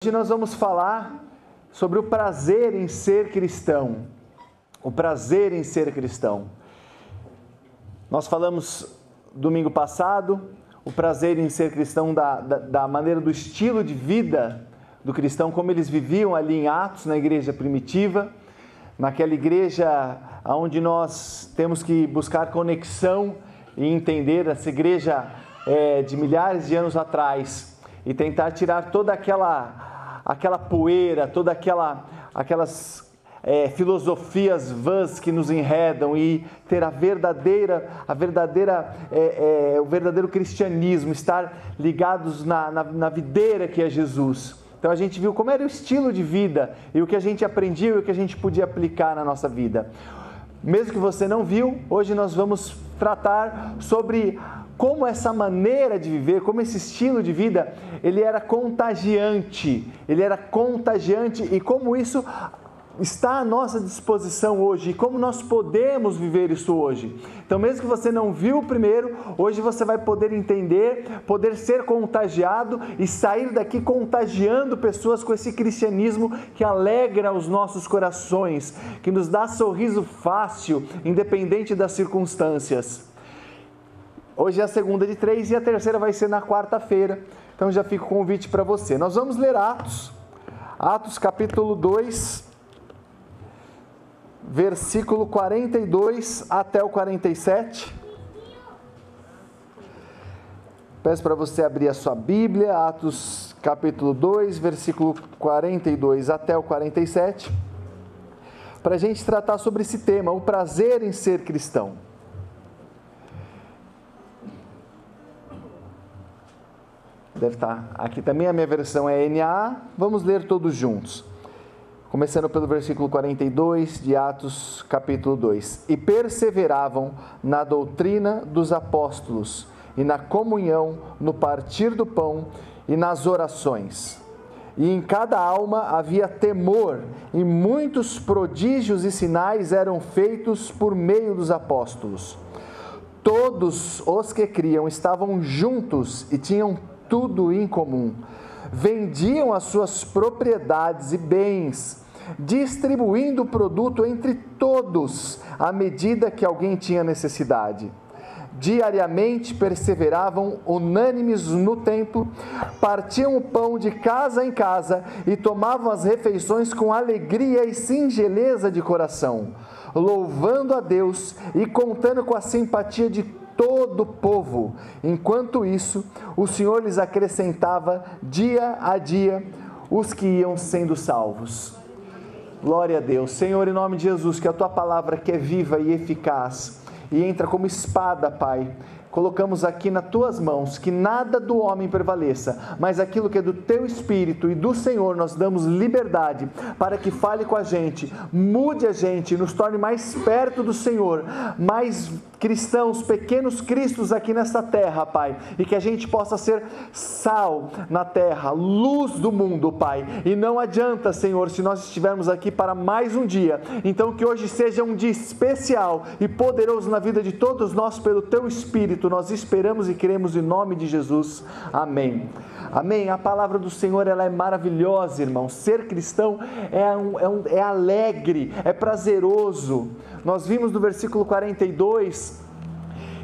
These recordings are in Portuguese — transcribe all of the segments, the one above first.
Hoje nós vamos falar sobre o prazer em ser cristão. O prazer em ser cristão. Nós falamos domingo passado o prazer em ser cristão da maneira do estilo de vida do cristão, como eles viviam ali em Atos, na igreja primitiva, naquela igreja onde nós temos que buscar conexão e entender essa igreja de milhares de anos atrás e tentar tirar toda aquela poeira, toda aquelas filosofias vãs que nos enredam e ter o verdadeiro cristianismo, estar ligados na videira que é Jesus. Então a gente viu como era o estilo de vida e o que a gente aprendia e o que a gente podia aplicar na nossa vida. Mesmo que você não viu, hoje nós vamos tratar sobre como essa maneira de viver, como esse estilo de vida, ele era contagiante e como isso está à nossa disposição hoje e como nós podemos viver isso hoje. Então, mesmo que você não viu o primeiro, hoje você vai poder entender, poder ser contagiado e sair daqui contagiando pessoas com esse cristianismo que alegra os nossos corações, que nos dá sorriso fácil, independente das circunstâncias. Hoje é a segunda de 3 e a terceira vai ser na quarta-feira. Então já fica o convite para você. Nós vamos ler Atos capítulo 2, versículo 42 até o 47. Peço para você abrir a sua Bíblia, Atos capítulo 2, versículo 42 até o 47, para a gente tratar sobre esse tema, o prazer em ser cristão. Deve estar aqui também, a minha versão é NAA, vamos ler todos juntos. Começando pelo versículo 42 de Atos capítulo 2. E perseveravam na doutrina dos apóstolos, e na comunhão, no partir do pão e nas orações. E em cada alma havia temor, e muitos prodígios e sinais eram feitos por meio dos apóstolos. Todos os que criam estavam juntos e tinham tudo em comum. Vendiam as suas propriedades e bens, distribuindo o produto entre todos, à medida que alguém tinha necessidade. Diariamente perseveravam unânimes no templo, partiam o pão de casa em casa e tomavam as refeições com alegria e singeleza de coração, louvando a Deus e contando com a simpatia de todo o povo. Enquanto isso, o Senhor lhes acrescentava dia a dia os que iam sendo salvos. Glória a Deus. Senhor, em nome de Jesus, que a Tua palavra que é viva e eficaz e entra como espada, Pai, colocamos aqui nas Tuas mãos, que nada do homem prevaleça, mas aquilo que é do Teu Espírito e do Senhor, nós damos liberdade para que fale com a gente, mude a gente, nos torne mais perto do Senhor, mais cristãos, pequenos cristos aqui nesta terra, Pai, e que a gente possa ser sal na terra, luz do mundo, Pai, e não adianta, Senhor, se nós estivermos aqui para mais um dia, então que hoje seja um dia especial e poderoso na vida de todos nós pelo Teu Espírito, nós esperamos e queremos em nome de Jesus, amém. Amém, a palavra do Senhor, ela é maravilhosa, irmão. Ser cristão é alegre, é prazeroso. Nós vimos no versículo 42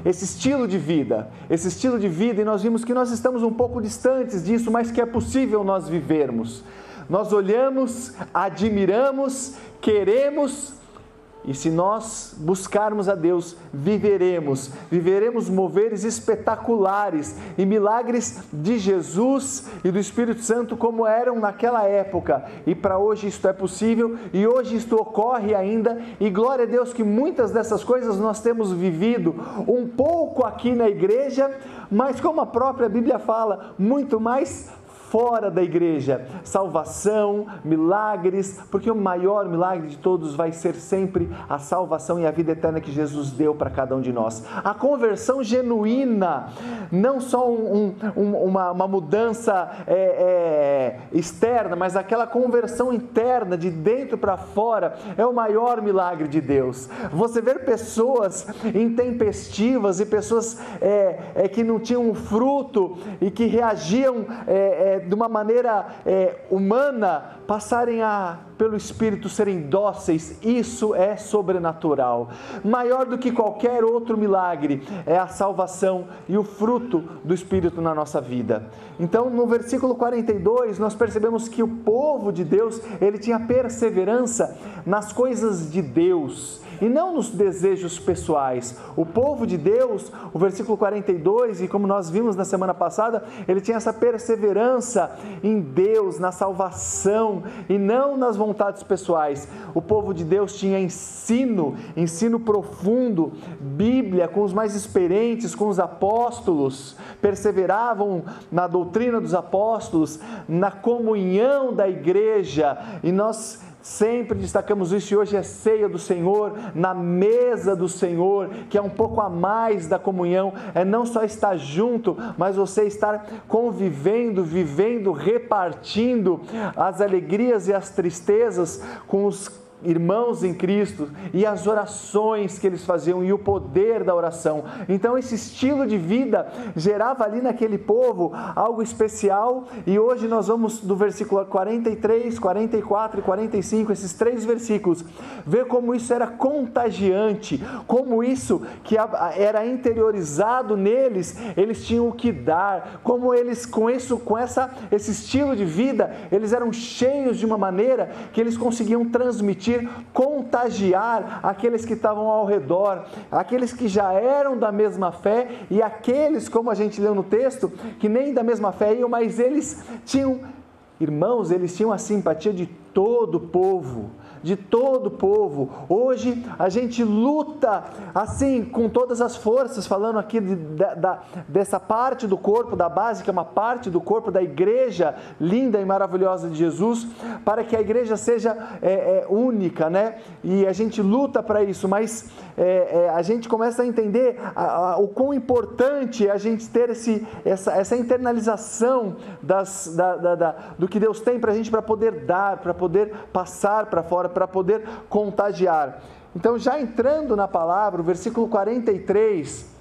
esse estilo de vida, e nós vimos que nós estamos um pouco distantes disso, mas que é possível nós vivermos. Nós olhamos, admiramos, queremos, e se nós buscarmos a Deus, viveremos moveres espetaculares e milagres de Jesus e do Espírito Santo como eram naquela época. E para hoje isto é possível e hoje isto ocorre ainda. E glória a Deus que muitas dessas coisas nós temos vivido um pouco aqui na igreja, mas como a própria Bíblia fala, muito mais fora da igreja, salvação, milagres, porque o maior milagre de todos vai ser sempre a salvação e a vida eterna que Jesus deu para cada um de nós. A conversão genuína, não só uma mudança externa, mas aquela conversão interna, de dentro para fora, é o maior milagre de Deus. Você ver pessoas intempestivas e pessoas que não tinham fruto e que reagiam de uma maneira humana, passarem pelo Espírito, serem dóceis, isso é sobrenatural. Maior do que qualquer outro milagre é a salvação e o fruto do Espírito na nossa vida. Então, no versículo 42, nós percebemos que o povo de Deus, ele tinha perseverança nas coisas de Deus e não nos desejos pessoais. O povo de Deus, o versículo 42, e como nós vimos na semana passada, ele tinha essa perseverança em Deus, na salvação e não nas vontades pessoais. O povo de Deus tinha ensino profundo, Bíblia com os mais experientes, com os apóstolos, perseveravam na doutrina dos apóstolos, na comunhão da igreja, e nós sempre destacamos isso, e hoje é ceia do Senhor, na mesa do Senhor, que é um pouco a mais da comunhão, é não só estar junto, mas você estar convivendo, vivendo, repartindo as alegrias e as tristezas com os irmãos em Cristo, e as orações que eles faziam e o poder da oração. Então esse estilo de vida gerava ali naquele povo algo especial, e hoje nós vamos do versículo 43, 44 e 45, esses 3 versículos, ver como isso era contagiante, como isso que era interiorizado neles, eles tinham o que dar, como eles esse estilo de vida, eles eram cheios de uma maneira que eles conseguiam transmitir, contagiar aqueles que estavam ao redor, aqueles que já eram da mesma fé e aqueles, como a gente leu no texto, que nem da mesma fé iam, mas eles tinham, irmãos, eles tinham a simpatia de todo o povo. De todo o povo. Hoje a gente luta assim com todas as forças, falando aqui dessa parte do corpo, da base, que é uma parte do corpo da igreja linda e maravilhosa de Jesus, para que a igreja seja única, né? E a gente luta para isso, mas a gente começa a entender o quão importante é a gente ter essa internalização do que Deus tem para a gente, para poder dar, para poder passar para fora, para poder contagiar. Então, já entrando na palavra, o versículo 43,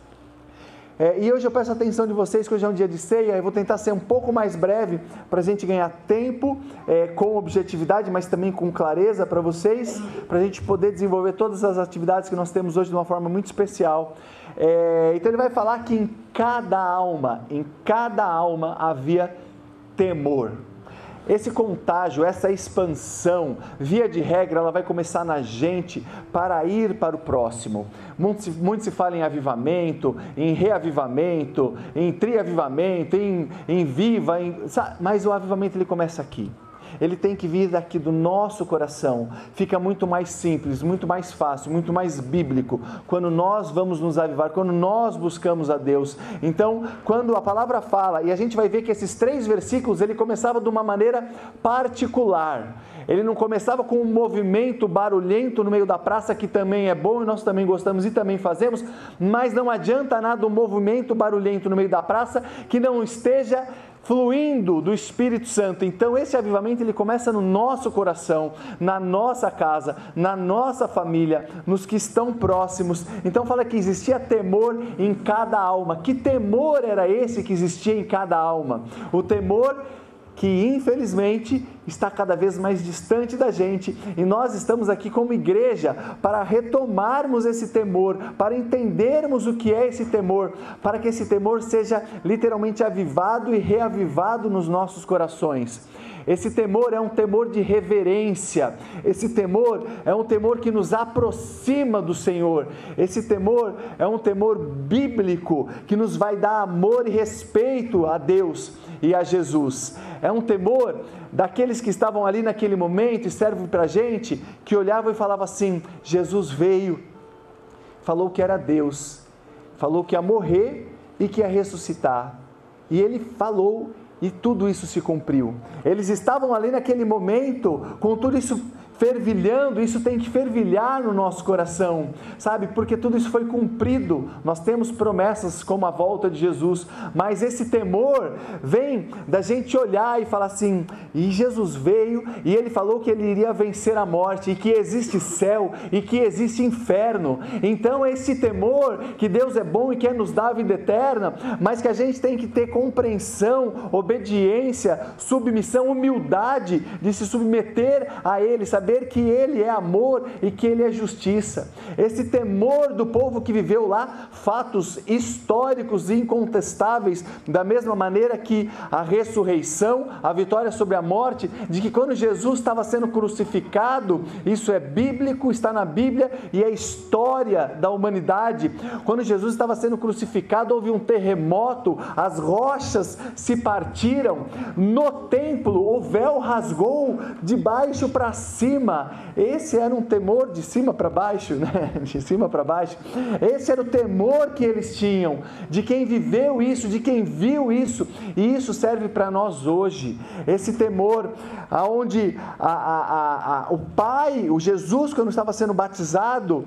e hoje eu peço a atenção de vocês, que hoje é um dia de ceia, eu vou tentar ser um pouco mais breve, para a gente ganhar tempo, com objetividade, mas também com clareza para vocês, para a gente poder desenvolver todas as atividades que nós temos hoje de uma forma muito especial. Então ele vai falar que em cada alma havia temor. Esse contágio, essa expansão, via de regra, ela vai começar na gente para ir para o próximo. Muito se fala em avivamento, em reavivamento, em triavivamento, em viva, mas o avivamento ele começa aqui. Ele tem que vir daqui do nosso coração. Fica muito mais simples, muito mais fácil, muito mais bíblico quando nós vamos nos avivar, quando nós buscamos a Deus. Então, quando a palavra fala, e a gente vai ver que esses 3 versículos, ele começava de uma maneira particular. Ele não começava com um movimento barulhento no meio da praça, que também é bom e nós também gostamos e também fazemos, mas não adianta nada um movimento barulhento no meio da praça que não esteja fluindo do Espírito Santo. Então esse avivamento ele começa no nosso coração, na nossa casa, na nossa família, nos que estão próximos. Então fala que existia temor em cada alma. Que temor era esse que existia em cada alma? O temor que infelizmente está cada vez mais distante da gente, e nós estamos aqui como igreja para retomarmos esse temor, para entendermos o que é esse temor, para que esse temor seja literalmente avivado e reavivado nos nossos corações. Esse temor é um temor de reverência, esse temor é um temor que nos aproxima do Senhor, esse temor é um temor bíblico que nos vai dar amor e respeito a Deus e a Jesus. É um temor daqueles que estavam ali naquele momento e serve para a gente, que olhavam e falavam assim: Jesus veio, falou que era Deus, falou que ia morrer e que ia ressuscitar, e Ele falou, e tudo isso se cumpriu. Eles estavam ali naquele momento, com tudo isso fervilhando, isso tem que fervilhar no nosso coração, sabe? Porque tudo isso foi cumprido, nós temos promessas como a volta de Jesus, mas esse temor vem da gente olhar e falar assim, e Jesus veio e ele falou que ele iria vencer a morte, e que existe céu, e que existe inferno. Então esse temor que Deus é bom e quer nos dar a vida eterna, mas que a gente tem que ter compreensão, obediência, submissão, humildade de se submeter a Ele, saber que Ele é amor e que Ele é justiça. Esse temor do povo que viveu lá, fatos históricos e incontestáveis, da mesma maneira que a ressurreição, a vitória sobre a morte, de que quando Jesus estava sendo crucificado, isso é bíblico, está na Bíblia e é história da humanidade. Quando Jesus estava sendo crucificado, houve um terremoto, as rochas se partiram, no templo o véu rasgou de baixo para cima. Esse era um temor de cima para baixo, né? De cima para baixo. Esse era o temor que eles tinham, de quem viveu isso, de quem viu isso, e isso serve para nós hoje. Esse temor, aonde o Pai, o Jesus, quando estava sendo batizado,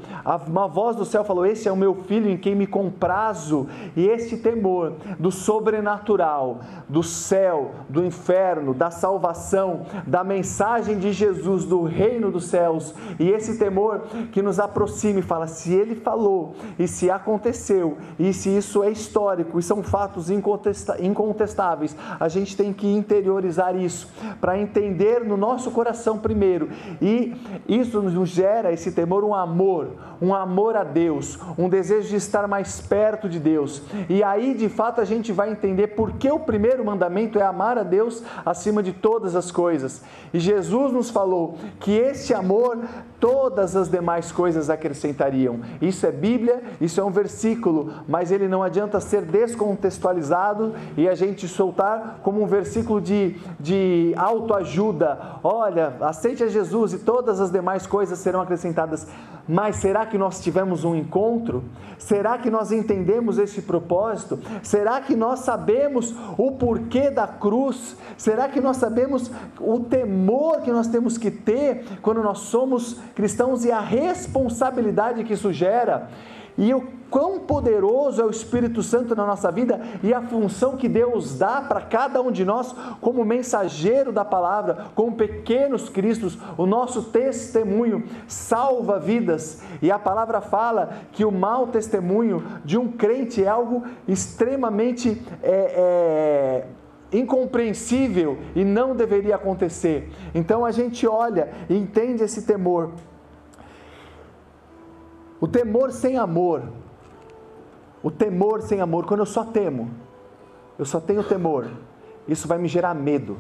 uma voz do céu falou: esse é o meu filho em quem me comprazo. E esse temor do sobrenatural, do céu, do inferno, da salvação, da mensagem de Jesus, do reino dos céus, e esse temor que nos aproxima e fala, se ele falou, e se aconteceu, e se isso é histórico, e são fatos incontestáveis, a gente tem que interiorizar isso, para entender no nosso coração primeiro, e isso nos gera, esse temor, um amor a Deus, um desejo de estar mais perto de Deus, e aí de fato a gente vai entender por que o primeiro mandamento é amar a Deus acima de todas as coisas, e Jesus nos falou que esse amor, todas as demais coisas acrescentariam. Isso é Bíblia, isso é um versículo, mas ele não adianta ser descontextualizado e a gente soltar como um versículo de autoajuda. Olha, aceite a Jesus e todas as demais coisas serão acrescentadas. Mas será que nós tivemos um encontro? Será que nós entendemos esse propósito? Será que nós sabemos o porquê da cruz? Será que nós sabemos o temor que nós temos que ter quando nós somos cristãos e a responsabilidade que isso gera? E o quão poderoso é o Espírito Santo na nossa vida e a função que Deus dá para cada um de nós como mensageiro da palavra, como pequenos cristos. O nosso testemunho salva vidas, e a palavra fala que o mau testemunho de um crente é algo extremamente incompreensível e não deveria acontecer. Então a gente olha e entende esse temor. O temor sem amor, quando eu só temo, eu só tenho temor, isso vai me gerar medo.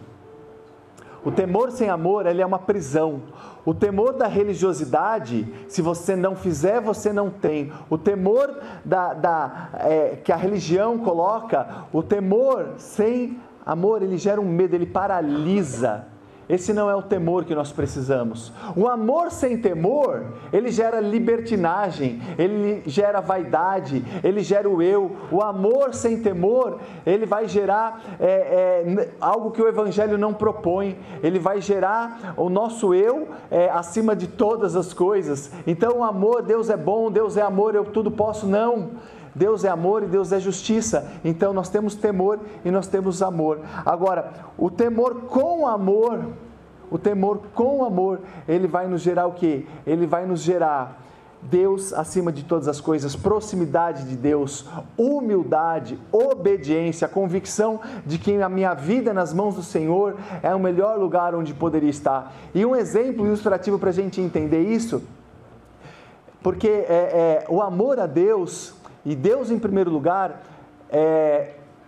O temor sem amor, ele é uma prisão. O temor da religiosidade, se você não fizer, você não tem. O temor que a religião coloca, o temor sem amor, ele gera um medo, ele paralisa. Esse não é o temor que nós precisamos. O amor sem temor, ele gera libertinagem, ele gera vaidade, ele gera o eu. O amor sem temor, ele vai gerar algo que o Evangelho não propõe. Ele vai gerar o nosso eu acima de todas as coisas. Então o amor, Deus é bom, Deus é amor, eu tudo posso. Não. Deus é amor e Deus é justiça. Então nós temos temor e nós temos amor. Agora, o temor com amor, ele vai nos gerar o quê? Ele vai nos gerar Deus acima de todas as coisas, proximidade de Deus, humildade, obediência, a convicção de que a minha vida nas mãos do Senhor é o melhor lugar onde poderia estar. E um exemplo ilustrativo para a gente entender isso, porque o amor a Deus, e Deus em primeiro lugar,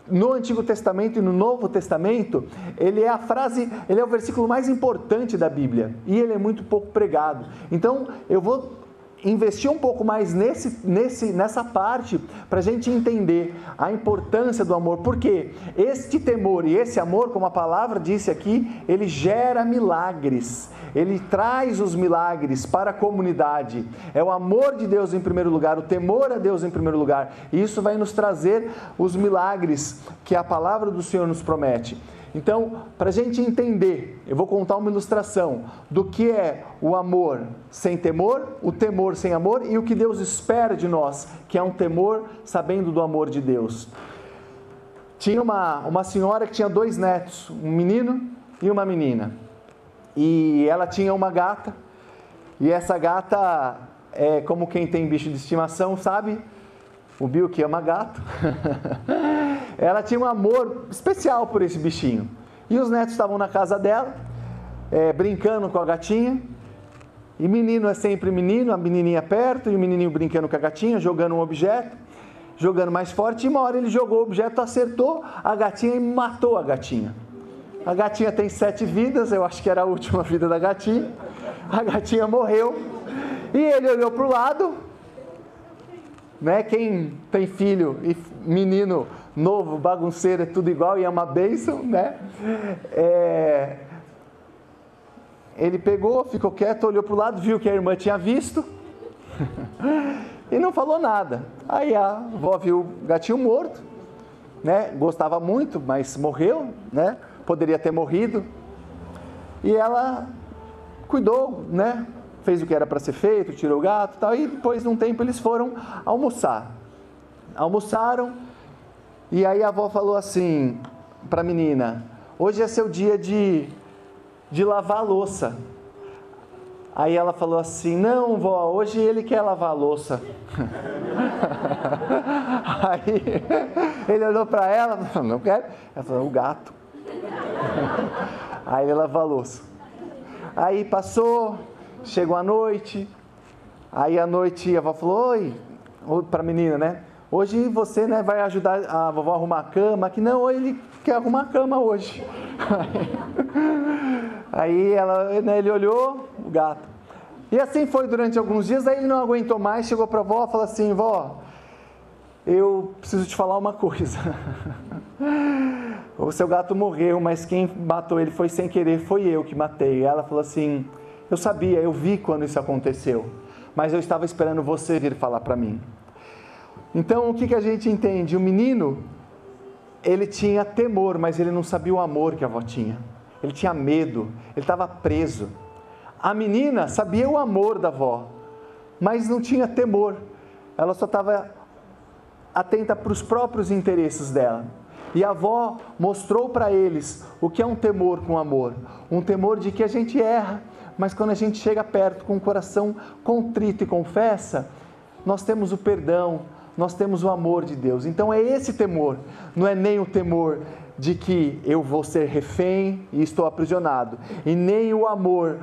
no Antigo Testamento e no Novo Testamento, ele é o versículo mais importante da Bíblia, e ele é muito pouco pregado. Então, eu vou investir um pouco mais nessa parte, para a gente entender a importância do amor, porque este temor e esse amor, como a palavra disse aqui, ele gera milagres, ele traz os milagres para a comunidade. É o amor de Deus em primeiro lugar, o temor a Deus em primeiro lugar, e isso vai nos trazer os milagres que a palavra do Senhor nos promete. Então, para a gente entender, eu vou contar uma ilustração do que é o amor sem temor, o temor sem amor e o que Deus espera de nós, que é um temor sabendo do amor de Deus. Tinha uma senhora que tinha 2 netos, um menino e uma menina. E ela tinha uma gata, e essa gata, como quem tem bicho de estimação sabe, o Bill que ama gato, ela tinha um amor especial por esse bichinho. E os netos estavam na casa dela, brincando com a gatinha, e menino é sempre menino, a menininha perto, e o menininho brincando com a gatinha, jogando um objeto, jogando mais forte, e uma hora ele jogou o objeto, acertou a gatinha e matou a gatinha. A gatinha tem 7 vidas, eu acho que era a última vida da gatinha, a gatinha morreu, e ele olhou para o lado, né? Quem tem filho e menino novo, bagunceiro, é tudo igual e é uma bênção, né? Ele pegou, ficou quieto, olhou para o lado, viu que a irmã tinha visto e não falou nada. Aí a avó viu o gatinho morto, né? Gostava muito, mas morreu, né? Poderia ter morrido. E ela cuidou, né? Fez o que era para ser feito, tirou o gato e tal, e depois de um tempo eles foram almoçar. Almoçaram, e aí a avó falou assim para a menina: hoje é seu dia de lavar a louça. Aí ela falou assim: não, vó, hoje ele quer lavar a louça. Aí ele olhou para ela, não quero. Ela falou: o gato. Aí ele lavou a louça. Aí passou, chegou a noite, aí à noite a avó falou: oi, para a menina, né? Hoje você, né, vai ajudar a vovó a arrumar a cama, que não, ele quer arrumar a cama hoje. Aí ele olhou, o gato. E assim foi durante alguns dias, aí ele não aguentou mais, chegou para a avó e falou assim: vó, eu preciso te falar uma coisa. O seu gato morreu, mas quem matou ele foi sem querer, foi eu que matei. E ela falou assim: eu sabia, eu vi quando isso aconteceu, mas eu estava esperando você vir falar para mim. Então o que a gente entende? O menino, ele tinha temor, mas ele não sabia o amor que a avó tinha. Ele tinha medo, ele estava preso. A menina sabia o amor da avó, mas não tinha temor. Ela só estava atenta para os próprios interesses dela. E a avó mostrou para eles o que é um temor com amor. Um temor de que a gente erra, mas quando a gente chega perto com o coração contrito e confessa, nós temos o perdão, nós temos o amor de Deus. Então é esse temor, não é nem o temor de que eu vou ser refém e estou aprisionado, e nem o amor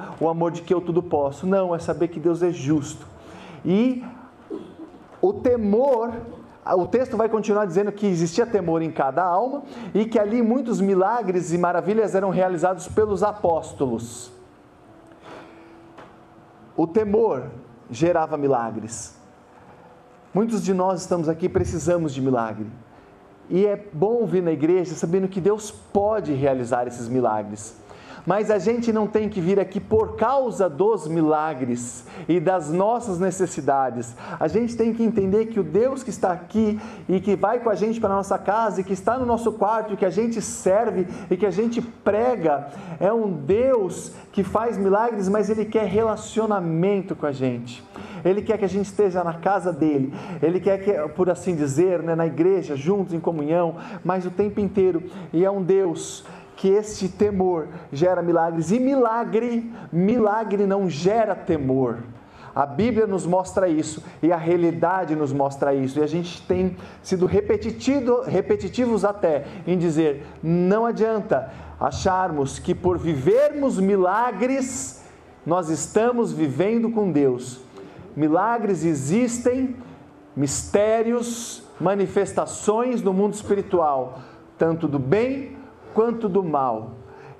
de que eu tudo posso. Não, é saber que Deus é justo. E o temor, o texto vai continuar dizendo que existia temor em cada alma e que ali muitos milagres e maravilhas eram realizados pelos apóstolos. O temor gerava milagres. Muitos de nós estamos aqui, precisamos de milagre. E é bom vir na igreja sabendo que Deus pode realizar esses milagres. Mas a gente não tem que vir aqui por causa dos milagres e das nossas necessidades. A gente tem que entender que o Deus que está aqui e que vai com a gente para a nossa casa e que está no nosso quarto e que a gente serve e que a gente prega, é um Deus que faz milagres, mas Ele quer relacionamento com a gente. Ele quer que a gente esteja na casa dele, Ele quer que, por assim dizer, né, na igreja, juntos em comunhão, mas o tempo inteiro. E é um Deus que este temor gera milagres, e milagre não gera temor. A Bíblia nos mostra isso, e a realidade nos mostra isso, e a gente tem sido repetitivos até em dizer: não adianta acharmos que por vivermos milagres, nós estamos vivendo com Deus. Milagres existem, mistérios, manifestações no mundo espiritual, tanto do bem quanto do mal.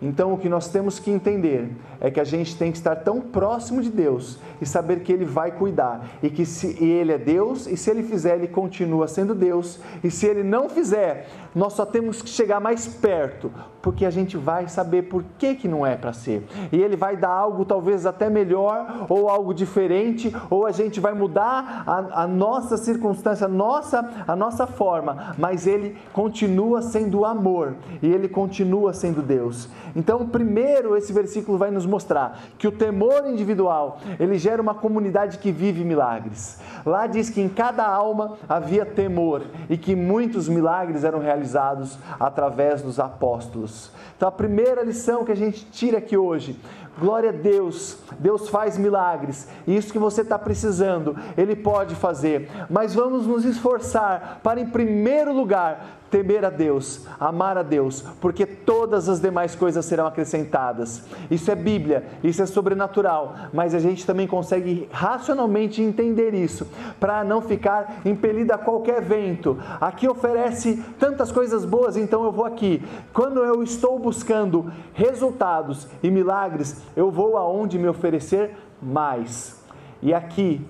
Então o que nós temos que entender é que a gente tem que estar tão próximo de Deus e saber que Ele vai cuidar, e que se Ele é Deus, e se Ele fizer, Ele continua sendo Deus, e se Ele não fizer, nós só temos que chegar mais perto, porque a gente vai saber por que não é para ser, e Ele vai dar algo talvez até melhor, ou algo diferente, ou a gente vai mudar a nossa circunstância, a nossa forma, mas Ele continua sendo amor, e Ele continua sendo Deus. Então, primeiro, esse versículo vai nos mostrar que o temor individual, ele gera uma comunidade que vive milagres. Lá diz que em cada alma havia temor e que muitos milagres eram realizados através dos apóstolos. Então, a primeira lição que a gente tira aqui hoje: glória a Deus, Deus faz milagres, e isso que você está precisando, Ele pode fazer, mas vamos nos esforçar para, em primeiro lugar, temer a Deus, amar a Deus, porque todas as demais coisas serão acrescentadas. Isso é Bíblia, isso é sobrenatural, mas a gente também consegue racionalmente entender isso, para não ficar impelido a qualquer vento. Aqui oferece tantas coisas boas, então eu vou aqui. Quando eu estou buscando resultados e milagres, eu vou aonde me oferecer mais. E aqui,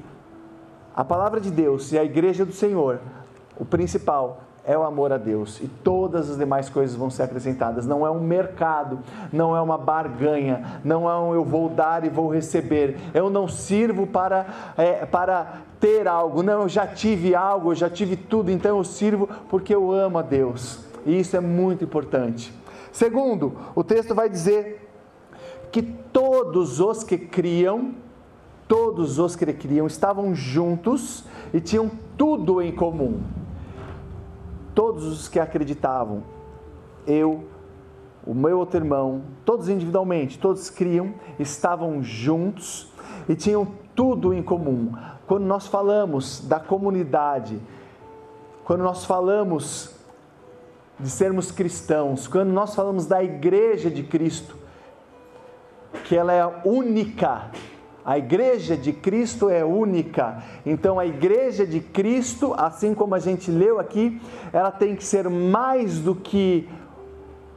a palavra de Deus e a igreja do Senhor, o principal é o amor a Deus, e todas as demais coisas vão ser acrescentadas. Não é um mercado, não é uma barganha, não é um eu vou dar e vou receber. Eu não sirvo para ter algo, não, eu já tive algo, eu já tive tudo, então eu sirvo porque eu amo a Deus, e isso é muito importante. Segundo, o texto vai dizer que todos os que criam estavam juntos e tinham tudo em comum. Todos os que acreditavam, o meu outro irmão, todos individualmente, todos criam, estavam juntos e tinham tudo em comum. Quando nós falamos da comunidade, quando nós falamos de sermos cristãos, quando nós falamos da igreja de Cristo, que ela é única, a igreja de Cristo é única. Então a igreja de Cristo, assim como a gente leu aqui, ela tem que ser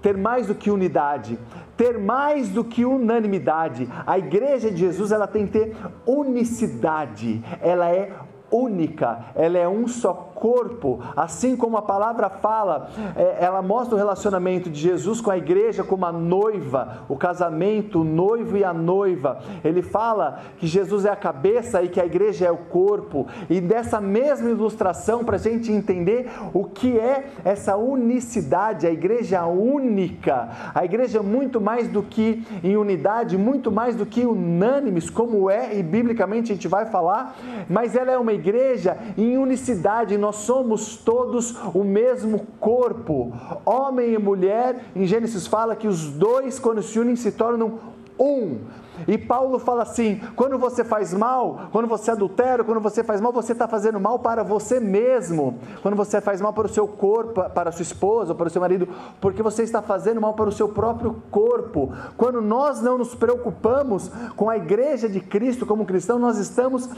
ter mais do que unidade, ter mais do que unanimidade. A igreja de Jesus, ela tem que ter unicidade, ela é única, ela é um só corpo, assim como a palavra fala, ela mostra o relacionamento de Jesus com a igreja como a noiva, o casamento, o noivo e a noiva. Ele fala que Jesus é a cabeça e que a igreja é o corpo, e dessa mesma ilustração, para a gente entender o que é essa unicidade, a igreja única, a igreja muito mais do que em unidade, muito mais do que unânimes, como é, e biblicamente a gente vai falar, mas ela é uma igreja em unicidade. Nós somos todos o mesmo corpo, homem e mulher. Em Gênesis fala que os dois, quando se unem, se tornam um. E Paulo fala assim: quando você faz mal, quando você adultera, quando você faz mal, você está fazendo mal para você mesmo. Quando você faz mal para o seu corpo, para a sua esposa, para o seu marido, porque você está fazendo mal para o seu próprio corpo. Quando nós não nos preocupamos com a igreja de Cristo como cristão, nós estamos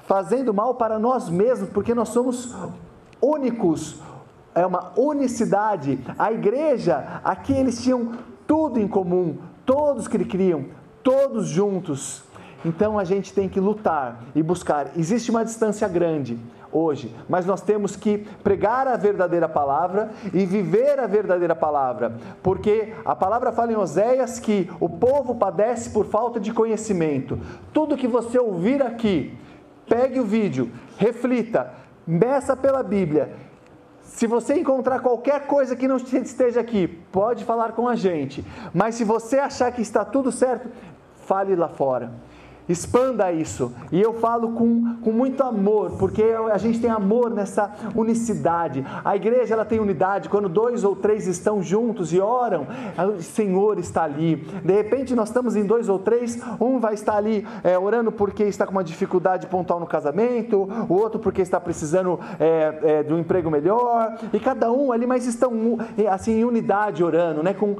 fazendo mal para nós mesmos, porque nós somos únicos, é uma unicidade. A igreja, aqui eles tinham tudo em comum, todos que criam, todos juntos. Então a gente tem que lutar e buscar. Existe uma distância grande hoje, mas nós temos que pregar a verdadeira palavra e viver a verdadeira palavra, porque a palavra fala em Oséias que o povo padece por falta de conhecimento. Tudo que você ouvir aqui, pegue o vídeo, reflita, meça pela Bíblia. Se você encontrar qualquer coisa que não esteja aqui, pode falar com a gente. Mas se você achar que está tudo certo, fale lá fora. Expanda isso, e eu falo com muito amor, porque a gente tem amor nessa unicidade. A igreja, ela tem unidade, quando 2 ou 3 estão juntos e oram, o Senhor está ali. De repente nós estamos em 2 ou 3, um vai estar ali orando porque está com uma dificuldade pontual no casamento, o outro porque está precisando de um emprego melhor, e cada um ali, mas estão assim em unidade orando, né? com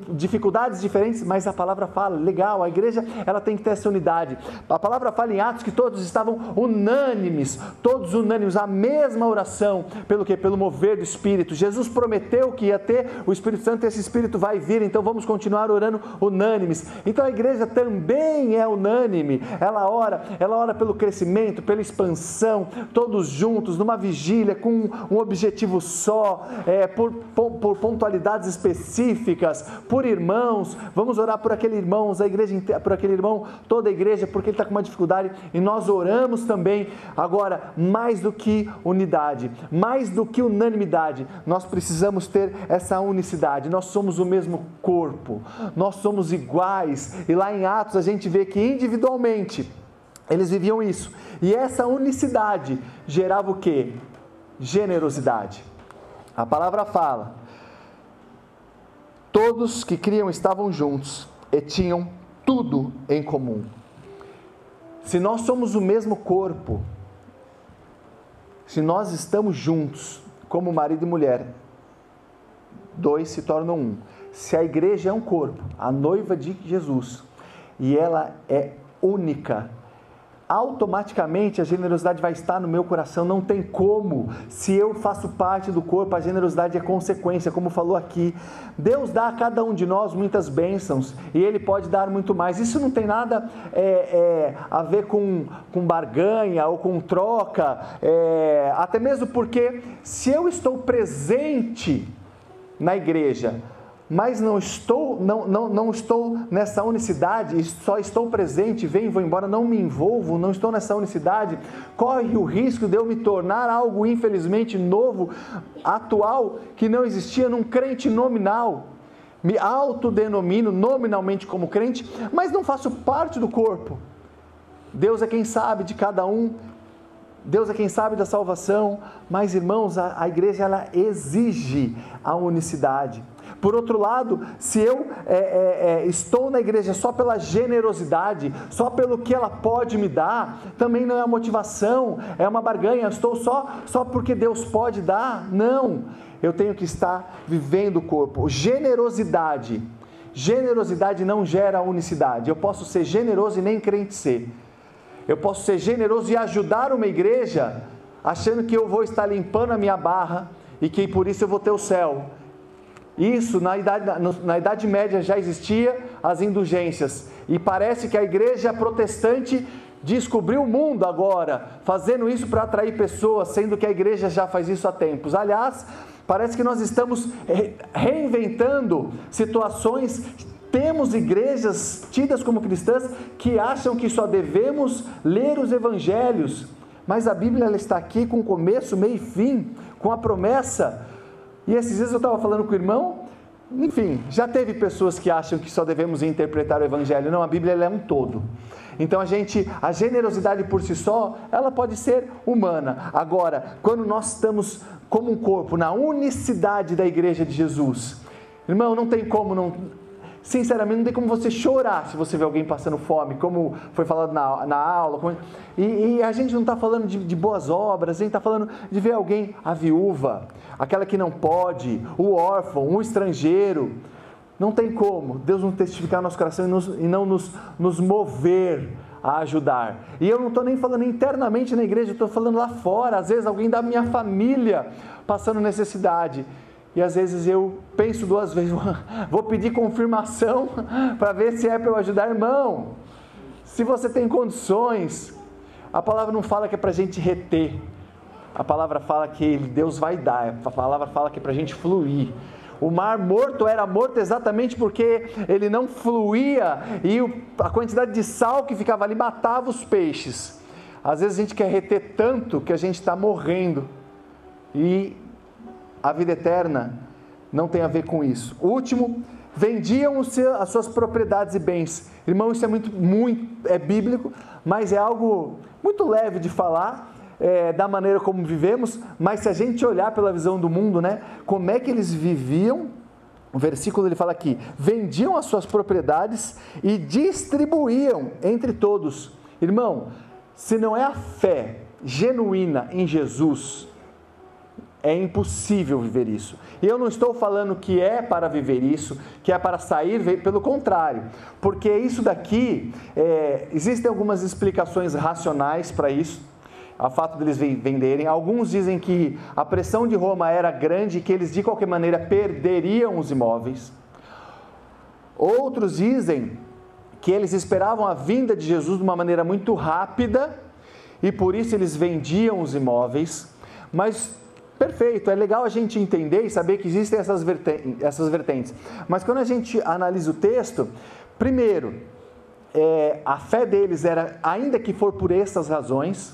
dificuldades diferentes, mas a palavra fala, legal, a igreja, ela tem que ter essa unidade. A palavra fala em Atos que todos estavam unânimes, a mesma oração. Pelo quê? Pelo mover do Espírito. Jesus prometeu que ia ter o Espírito Santo e esse Espírito vai vir, então vamos continuar orando unânimes. Então a igreja também é unânime, ela ora pelo crescimento, pela expansão, todos juntos, numa vigília, com um objetivo só, por pontualidades específicas, por irmãos. Vamos orar por aquele irmão, por aquele irmão, toda a igreja, porque ele está com uma dificuldade, e nós oramos também. Agora, mais do que unidade, mais do que unanimidade, nós precisamos ter essa unicidade. Nós somos o mesmo corpo, nós somos iguais, e lá em Atos a gente vê que individualmente eles viviam isso, e essa unicidade gerava o quê? Generosidade. A palavra fala: todos que criam estavam juntos e tinham tudo em comum. Se nós somos o mesmo corpo, se nós estamos juntos, como marido e mulher, dois se tornam um. Se a igreja é um corpo, a noiva de Jesus, e ela é única, automaticamente a generosidade vai estar no meu coração. Não tem como. Se eu faço parte do corpo, a generosidade é consequência, como falou aqui. Deus dá a cada um de nós muitas bênçãos, e Ele pode dar muito mais. Isso não tem nada a ver com barganha ou com troca, até mesmo porque se eu estou presente na igreja, mas não estou nessa unicidade, só estou presente, venho e vou embora, não me envolvo, não estou nessa unicidade, corre o risco de eu me tornar algo infelizmente novo, atual, que não existia, num crente nominal. Me autodenomino nominalmente como crente, mas não faço parte do corpo. Deus é quem sabe de cada um, Deus é quem sabe da salvação, mas irmãos, a igreja ela exige a unicidade. Por outro lado, se eu estou na igreja só pela generosidade, só pelo que ela pode me dar, também não é uma motivação, é uma barganha. Eu estou só porque Deus pode dar? Não, eu tenho que estar vivendo o corpo. Generosidade não gera unicidade. Eu posso ser generoso e nem crente ser. Eu posso ser generoso e ajudar uma igreja, achando que eu vou estar limpando a minha barra e que por isso eu vou ter o céu. Isso na Idade Média já existia as indulgências, e parece que a igreja protestante descobriu o mundo agora, fazendo isso para atrair pessoas, sendo que a igreja já faz isso há tempos. Aliás, parece que nós estamos reinventando situações. Temos igrejas tidas como cristãs que acham que só devemos ler os evangelhos, mas a Bíblia ela está aqui com começo, meio e fim, com a promessa. E esses dias eu estava falando com o irmão, enfim, já teve pessoas que acham que só devemos interpretar o evangelho. Não, a Bíblia ela é um todo. Então a generosidade por si só, ela pode ser humana. Agora, quando nós estamos como um corpo, na unicidade da igreja de Jesus, irmão, não tem como sinceramente, não tem como você chorar se você vê alguém passando fome, como foi falado na aula. E a gente não está falando de boas obras, a gente está falando de ver alguém, a viúva, aquela que não pode, o órfão, o estrangeiro. Não tem como Deus não testificar no nosso coração e não nos mover a ajudar. E eu não estou nem falando internamente na igreja, eu estou falando lá fora. Às vezes alguém da minha família passando necessidade. E às vezes eu penso duas vezes, vou pedir confirmação para ver se é para eu ajudar. Irmão, se você tem condições, a palavra não fala que é para a gente reter, a palavra fala que Deus vai dar, a palavra fala que é para a gente fluir. O mar morto era morto exatamente porque ele não fluía, e a quantidade de sal que ficava ali matava os peixes. Às vezes a gente quer reter tanto que a gente está morrendo, e a vida eterna não tem a ver com isso. O último, vendiam as suas propriedades e bens. Irmão, isso é muito bíblico, mas é algo muito leve de falar, da maneira como vivemos, mas se a gente olhar pela visão do mundo, né, como é que eles viviam? O versículo ele fala aqui, vendiam as suas propriedades e distribuíam entre todos. Irmão, se não é a fé genuína em Jesus, É impossível viver isso. E eu não estou falando que é para viver isso, que é para sair, pelo contrário. Porque isso daqui, existem algumas explicações racionais para isso, a fato deles venderem. Alguns dizem que a pressão de Roma era grande e que eles de qualquer maneira perderiam os imóveis. Outros dizem que eles esperavam a vinda de Jesus de uma maneira muito rápida e por isso eles vendiam os imóveis. Mas perfeito, é legal a gente entender e saber que existem essas vertentes. Mas quando a gente analisa o texto, primeiro, a fé deles era, ainda que for por essas razões,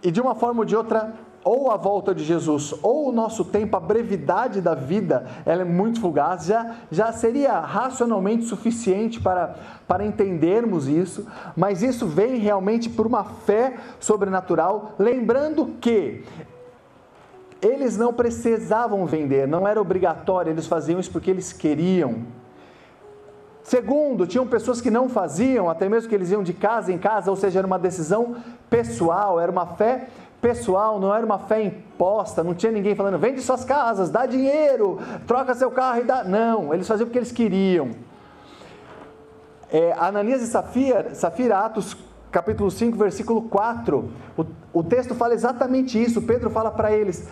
e de uma forma ou de outra, ou a volta de Jesus, ou o nosso tempo, a brevidade da vida, ela é muito fugaz, já seria racionalmente suficiente para entendermos isso, mas isso vem realmente por uma fé sobrenatural, lembrando que eles não precisavam vender, não era obrigatório, eles faziam isso porque eles queriam. Segundo, tinham pessoas que não faziam, até mesmo que eles iam de casa em casa, ou seja, era uma decisão pessoal, era uma fé pessoal, não era uma fé imposta, não tinha ninguém falando, vende suas casas, dá dinheiro, troca seu carro e dá. Não, eles faziam porque eles queriam. Ananias e Safira, Atos capítulo 5, versículo 4, o texto fala exatamente isso. Pedro fala para eles,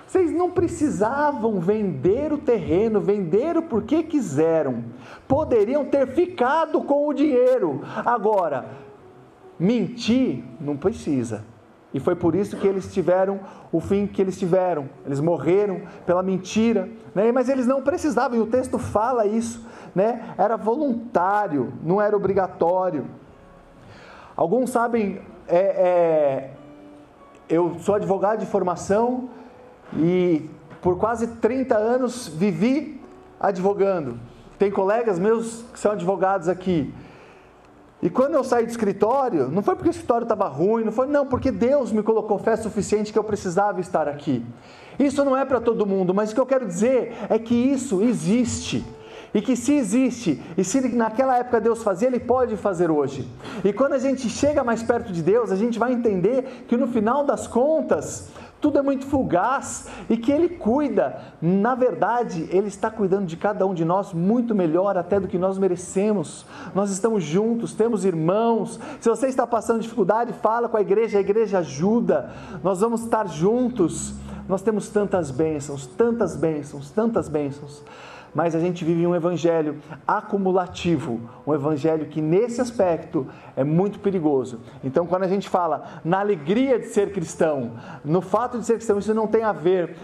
vocês não precisavam vender o terreno, venderam porque quiseram, poderiam ter ficado com o dinheiro, agora, mentir não precisa, e foi por isso que eles tiveram o fim que eles tiveram, eles morreram pela mentira, né? Mas eles não precisavam, e o texto fala isso, né? Era voluntário, não era obrigatório. Alguns sabem, eu sou advogado de formação, e por quase 30 anos vivi advogando. Tem colegas meus que são advogados aqui. E quando eu saí do escritório, não foi porque o escritório estava ruim, não, porque Deus me colocou fé suficiente que eu precisava estar aqui. Isso não é para todo mundo, mas o que eu quero dizer é que isso existe. E que se existe, e se naquela época Deus fazia, Ele pode fazer hoje. E quando a gente chega mais perto de Deus, a gente vai entender que no final das contas, tudo é muito fugaz e que Ele cuida. Na verdade, Ele está cuidando de cada um de nós muito melhor até do que nós merecemos. Nós estamos juntos, temos irmãos. Se você está passando dificuldade, fala com a igreja ajuda. Nós vamos estar juntos. Nós temos tantas bênçãos, tantas bênçãos, tantas bênçãos. Mas a gente vive um evangelho acumulativo, um evangelho que nesse aspecto é muito perigoso. Então quando a gente fala na alegria de ser cristão, no fato de ser cristão, isso não tem a ver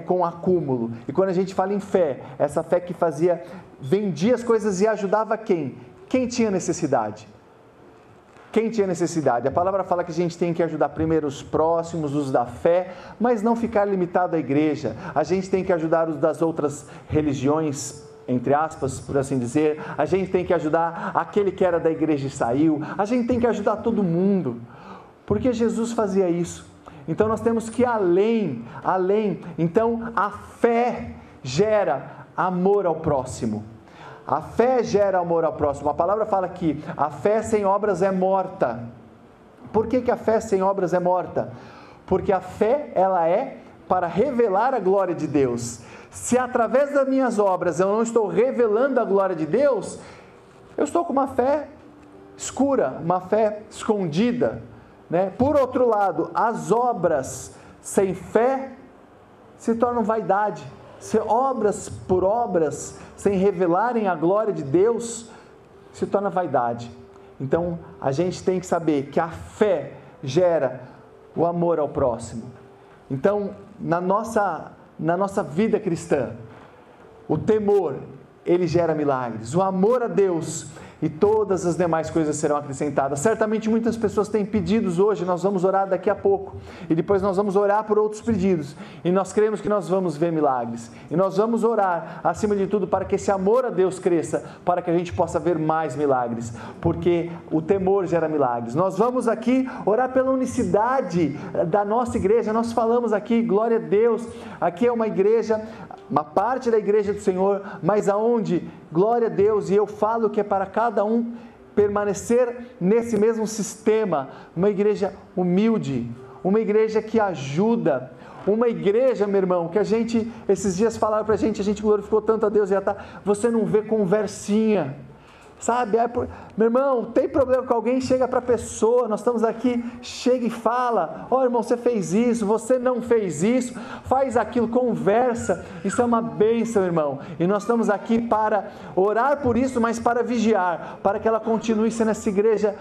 com acúmulo. E quando a gente fala em fé, essa fé que vendia as coisas e ajudava quem? Quem tinha necessidade. Quem tinha necessidade? A palavra fala que a gente tem que ajudar primeiro os próximos, os da fé, mas não ficar limitado à igreja. A gente tem que ajudar os das outras religiões, entre aspas, por assim dizer. A gente tem que ajudar aquele que era da igreja e saiu. A gente tem que ajudar todo mundo, porque Jesus fazia isso. Então nós temos que ir além. Então a fé gera amor ao próximo. A fé gera amor ao próximo. A palavra fala que a fé sem obras é morta. Por que a fé sem obras é morta? Porque a fé, ela é para revelar a glória de Deus. Se através das minhas obras eu não estou revelando a glória de Deus, eu estou com uma fé escura, uma fé escondida, né? Por outro lado, as obras sem fé se tornam vaidade. Se obras por obras, sem revelarem a glória de Deus, se torna vaidade. Então, a gente tem que saber que a fé gera o amor ao próximo. Então, na nossa vida cristã, o temor, ele gera milagres. O amor a Deus e todas as demais coisas serão acrescentadas. Certamente muitas pessoas têm pedidos hoje, nós vamos orar daqui a pouco, e depois nós vamos orar por outros pedidos, e nós cremos que nós vamos ver milagres, e nós vamos orar, acima de tudo, para que esse amor a Deus cresça, para que a gente possa ver mais milagres, porque o temor gera milagres. Nós vamos aqui orar pela unicidade da nossa igreja. Nós falamos aqui, glória a Deus, aqui é uma igreja, uma parte da igreja do Senhor, mas aonde, glória a Deus, e eu falo que é para cada um permanecer nesse mesmo sistema, uma igreja humilde, uma igreja que ajuda, uma igreja, meu irmão, que a gente, esses dias falaram pra gente, a gente glorificou tanto a Deus, você não vê conversinha, sabe? Meu irmão, tem problema com alguém, chega para a pessoa, nós estamos aqui, chega e fala, irmão, você fez isso, você não fez isso, faz aquilo, conversa, isso é uma bênção, irmão, e nós estamos aqui para orar por isso, mas para vigiar, para que ela continue sendo essa igreja,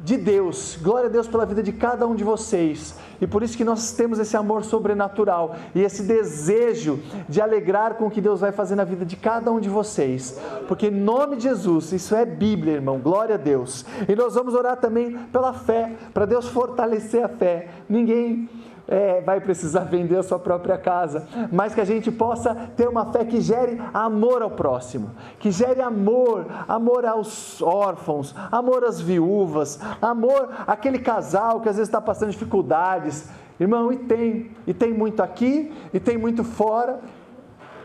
de Deus. Glória a Deus pela vida de cada um de vocês, e por isso que nós temos esse amor sobrenatural, e esse desejo de alegrar com o que Deus vai fazer na vida de cada um de vocês, porque em nome de Jesus, isso é Bíblia, irmão, glória a Deus. E nós vamos orar também pela fé, para Deus fortalecer a fé. Ninguém vai precisar vender a sua própria casa, mas que a gente possa ter uma fé que gere amor ao próximo, que gere amor aos órfãos, amor às viúvas, amor àquele casal que às vezes está passando dificuldades, irmão, e tem muito aqui, e tem muito fora,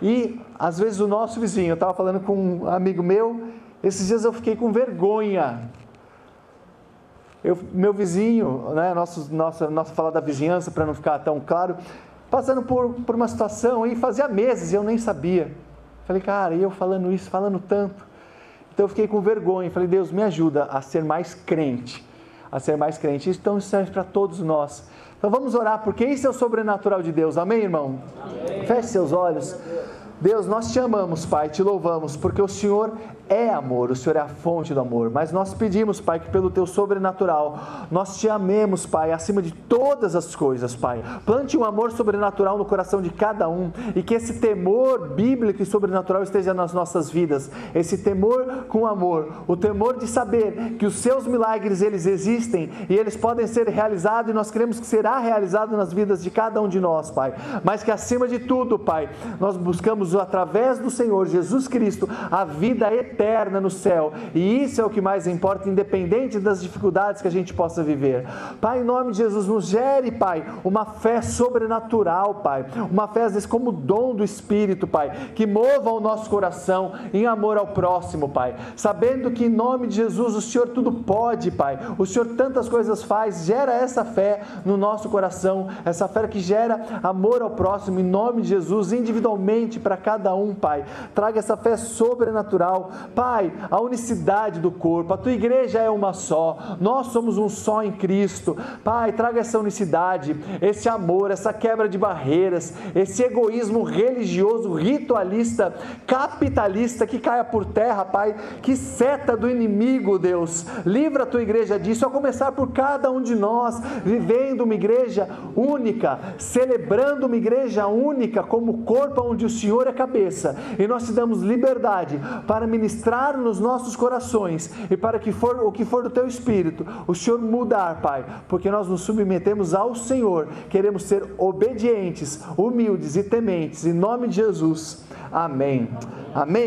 e às vezes o nosso vizinho, eu estava falando com um amigo meu, esses dias eu fiquei com vergonha, meu vizinho, né, nosso falar da vizinhança, para não ficar tão claro, passando por uma situação, e fazia meses, e eu nem sabia, falei, cara, e eu falando isso, falando tanto, então eu fiquei com vergonha, falei, Deus, me ajuda a ser mais crente, então isso serve para todos nós, então vamos orar, porque isso é o sobrenatural de Deus, amém, irmão? Amém. Feche seus olhos. Deus, nós te amamos, Pai, te louvamos, porque o Senhor é amor, o Senhor é a fonte do amor, mas nós pedimos, Pai, que pelo Teu sobrenatural, nós te amemos, Pai, acima de todas as coisas, Pai, plante um amor sobrenatural no coração de cada um, e que esse temor bíblico e sobrenatural esteja nas nossas vidas, esse temor com amor, o temor de saber que os Seus milagres, eles existem, e eles podem ser realizados, e nós queremos que será realizado nas vidas de cada um de nós, Pai, mas que acima de tudo, Pai, nós buscamos através do Senhor Jesus Cristo a vida eterna no céu, e isso é o que mais importa, independente das dificuldades que a gente possa viver. Pai, em nome de Jesus, nos gere, Pai, uma fé sobrenatural, Pai, uma fé às vezes como dom do Espírito, Pai, que mova o nosso coração em amor ao próximo, Pai, sabendo que em nome de Jesus o Senhor tudo pode, Pai, o Senhor tantas coisas faz, gera essa fé no nosso coração, essa fé que gera amor ao próximo, em nome de Jesus, individualmente para cada um, Pai, traga essa fé sobrenatural, Pai, a unicidade do corpo, a Tua igreja é uma só, nós somos um só em Cristo, Pai, traga essa unicidade, esse amor, essa quebra de barreiras, esse egoísmo religioso, ritualista, capitalista, que caia por terra, Pai, que seta do inimigo, Deus, livra a Tua igreja disso, a começar por cada um de nós, vivendo uma igreja única, celebrando uma igreja única, como corpo onde o Senhor é cabeça, e nós te damos liberdade para ministrar nos nossos corações, e para que o que for do Teu Espírito, o Senhor mudar, Pai, porque nós nos submetemos ao Senhor, queremos ser obedientes, humildes e tementes, em nome de Jesus, amém, amém.